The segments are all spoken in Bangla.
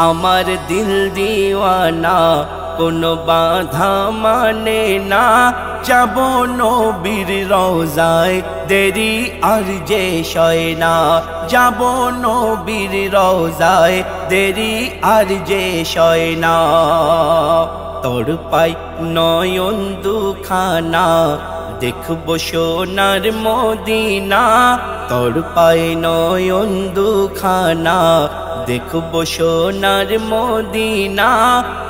আমার দিল দিওয়ানা কোনো বাধা মানে না, যাব নবীর রওজায় দেরি আর যে সয় না, যাব নবীর রওজায় দেরি আর যে সয় না। তোর পাই নয়ন দুখানা দেখবো সোনার মদিনা, তোর পাই নয়ন দুখানা দেখবো সোনার মদিনা।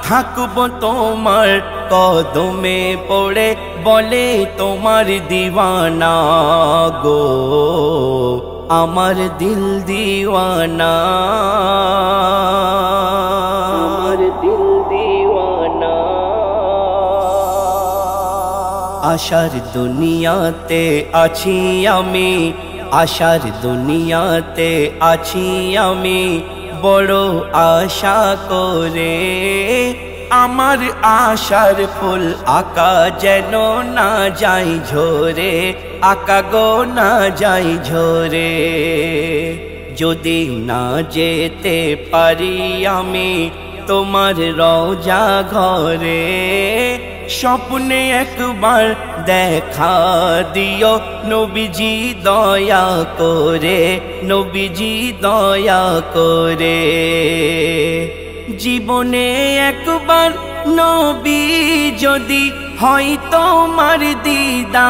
থাকবো তোমার কদমে পড়ে বলে তোমার দিওয়ানা গো, আমার দিল দিওয়ানা, আমার দিল দিওয়ানা। আশার দুনিয়াতে আছি আমি, আশার দুনিয়াতে আছি আমি, বড় আশা করে। আমার আশার ফুল আকা যেন না যাই ঝরে, আকা গো না যাই ঝরে। যদি না যেতে পারি আমি তোমার রওজা ঘরে, স্বপ্নে একবার দেখা দিও নবীজি দয়া করে, নবীজি দয়া করে। জীবনে একবার নবী যদি হয় তোমার দিদার,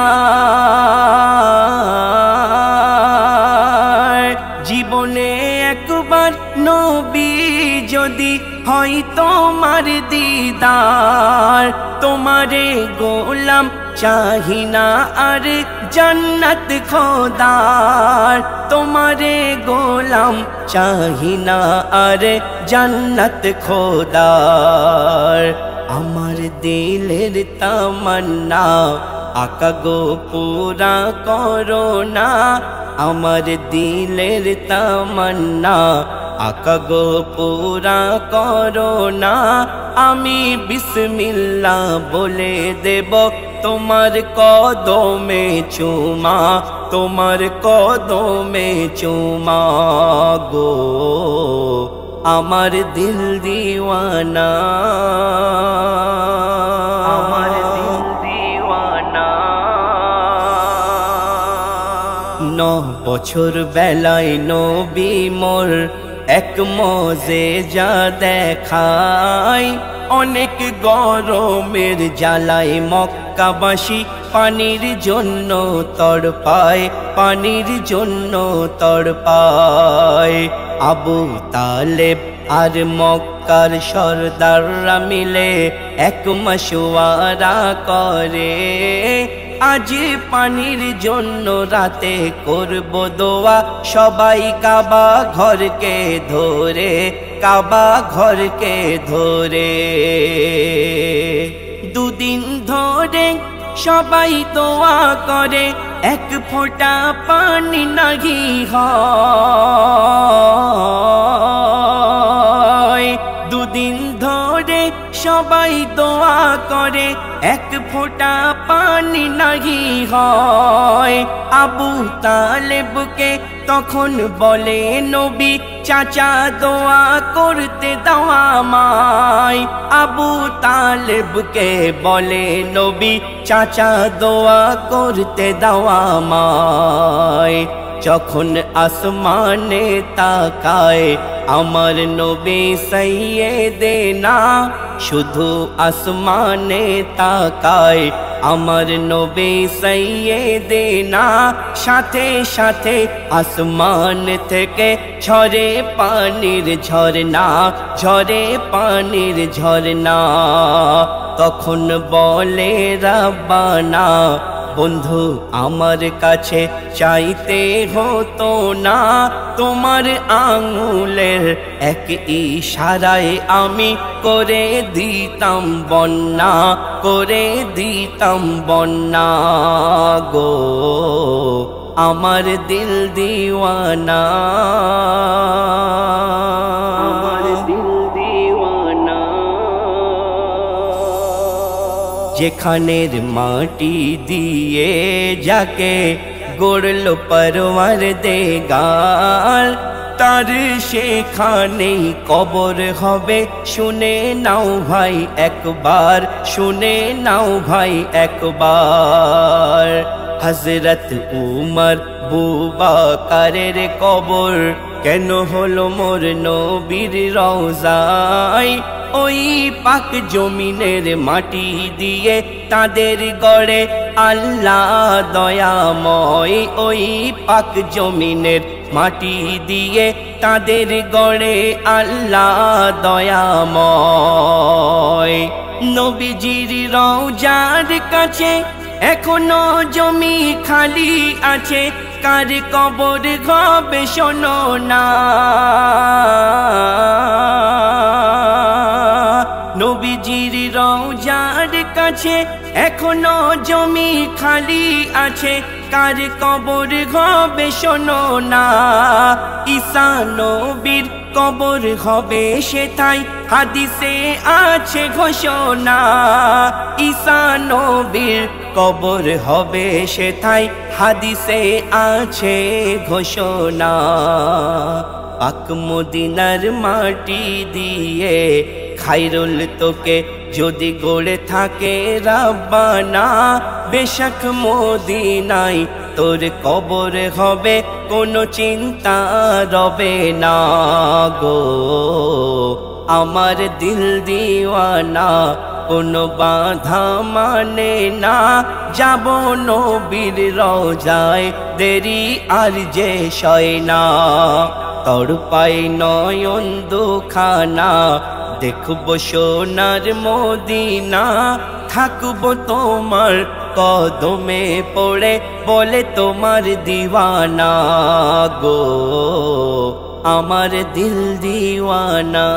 জীবনে একবার নবী যদি হয় তোমার দিদার, তোমারে গোলাম চাহি না আর জান্নাত খোদার, তোমারে গোলাম চাহি না আর জান্নাত খোদার। আমার দিলের তামান্না আকা গো পুরা করো না, আমার দিলের তামান্না আকা গো পুরা করো না। আমি বিসমিল্লাহ বলে দেব তোমার কদমে চুমা, তোমার কদমে চুমা গো, আমার দিল দিওয়ানা, আমার দিল দিওয়ানা। 9 বছর বেলায় নবী মোর এক মজেজা দেখায়, অনেক গরমের জ্বালায় মক্কাবাসী পানির জন্য তড়পায়, পানির জন্য তড়পায়। আবু তালেব আর মক্কার সরদাররা মিলে এক মশওয়ারা করে, আজ পানির জন্য রাতে করব দোয়া সবাই কাবা ঘরকে ধরে, কাবা ঘরকে ধরে। 2 দিন ধরে সবাই দোয়া করে, এক ফোঁটা পানি নাহি হয়। 2 দিন ধরে সবাই দোয়া করে, এক ফোঁটা পানি নাহি হয়। আবু তালেবকে তখন বলে নবী চাচা দোয়া করতে দাও আমায়, আবু তালেবকে বলে নবী চাচা দোয়া করতে দাও আমায়। যখন আসমানে তাকায় আমার নবী সাইয়েদেনা, শুধু আসমানে তাকায় আমার নবী সাইয়েদেনা, সাথে সাথে আসমান থেকে ঝরে পানির ঝরনা, ঝরে পানির ঝরনা। তখন বলে রাব্বানা বন্ধু আমার কাছে চাইতে হতো না, তোমার আঙুলের এক ইশারায় আমি করে দিতাম বন্যা, করে দিতাম বন্যা গো, আমার দিল দিওয়ানা, আমার দিল দিওয়ানা। যেখানের মাটি দিয়ে যাকে গড়ল পরওয়ারদিগার, তার সেখানেই কবর হবে। শুনে নাও ভাই একবার, শুনে নাও ভাই একবার। হযরত উমর বুবাকারের কবর কেন হলো মোর নবীর রওজায়? ওই পাক জমিনের মাটি দিয়ে তাদের গড়ে আল্লাহ দয়াময়। ওই পাক জমিনের মাটি দিয়ে তাদের গড়ে আল্লাহ দয়াময়। নবীজির রওজার কাছে এখনো জমি খালি আছে, কার কবর হবে শোনো না। নবীজির রওজার কাছে এখনো জমি খালি আছে, কার কবর হবে শোনো না। ঈসা নবীর কবর হবে সেথায়, হাদিসে আছে ঘোষণা। ঈসা নবীর কবর হবে সেথায়, হাদিসে আছে ঘোষণা। পাক মদিনার মাটি দিয়ে খায়রুল তোকে যদি গড়ে থাকে রাব্বানা, বেশক মদিনায় তোর কবর হবে, কোনো চিন্তা রবে না গো। আমার দিল দিওয়ানা কোনো বাধা মানে না, যাব নবীর রওজায় দেরি আর যে সয় না। তড়পাই নয়ন দুখানা দেখব সোনার মদিনা, থাকবো তোমার কদমে পড়ে বলে তোমার দিওয়ানা গো, আমার দিল দিওয়ানা।